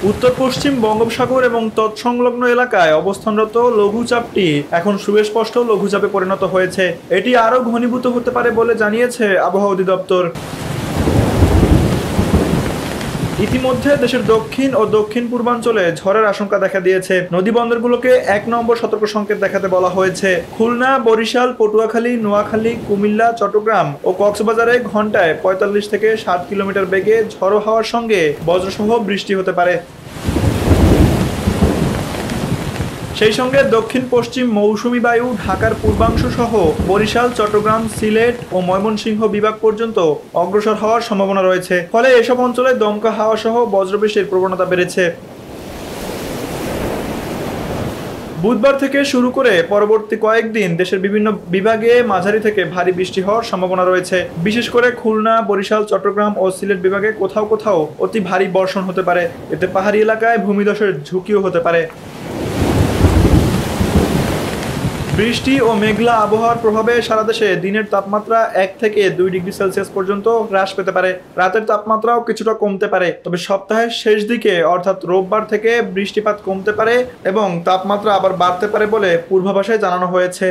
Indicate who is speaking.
Speaker 1: উত্তর পশ্চিম বঙ্গোপসাগর এবং তৎসংলগ্ন এলাকায় অবস্থানরত লঘুচাপটি এখন সুস্পষ্ট লঘুচাপে পরিণত হয়েছে। এটি আরও ঘনীভূত হতে পারে বলে জানিয়েছে আবহাওয়া অধিদপ্তর। ইতিমধ্যে দেশের দক্ষিণ ও দক্ষিণ পূর্বাঞ্চলে ঝড়ের আশঙ্কা দেখা দিয়েছে। নদী বন্দরগুলোকে ১ নম্বর সতর্ক সংকেত দেখাতে বলা হয়েছে। খুলনা, বরিশাল, পটুয়াখালী, নোয়াখালী, কুমিল্লা, চট্টগ্রাম ও কক্সবাজারে ঘন্টায় ৪৫ থেকে ৬০ কিলোমিটার বেগে ঝড়ো হাওয়ার সঙ্গে বজ্রসহ বৃষ্টি হতে পারে। সেই সঙ্গে দক্ষিণ পশ্চিম মৌসুমী বায়ু ঢাকার পূর্বাংশ সহ বরিশাল, চট্টগ্রাম, সিলেট ও ময়মনসিংহ বিভাগ পর্যন্ত অগ্রসর হওয়ার সম্ভাবনা রয়েছে। ফলে এসব অঞ্চলে দমকা হাওয়া সহ বজ্রবৃষ্টির প্রবণতা বেড়েছে। বুধবার থেকে শুরু করে পরবর্তী কয়েকদিন দেশের বিভিন্ন বিভাগে মাঝারি থেকে ভারী বৃষ্টি হওয়ার সম্ভাবনা রয়েছে। বিশেষ করে খুলনা, বরিশাল, চট্টগ্রাম ও সিলেট বিভাগে কোথাও কোথাও অতি ভারী বর্ষণ হতে পারে। এতে পাহাড়ি এলাকায় ভূমিধসের ঝুঁকিও হতে পারে। বৃষ্টি ও মেঘলা আবহাওয়ার প্রভাবে সারা দেশে দিনের তাপমাত্রা ১ থেকে ২ ডিগ্রি সেলসিয়াস পর্যন্ত হ্রাস পেতে পারে। রাতের তাপমাত্রাও কিছুটা কমতে পারে। তবে সপ্তাহের শেষ দিকে অর্থাৎ রোববার থেকে বৃষ্টিপাত কমতে পারে এবং তাপমাত্রা আবার বাড়তে পারে বলে পূর্বাভাসে জানানো হয়েছে।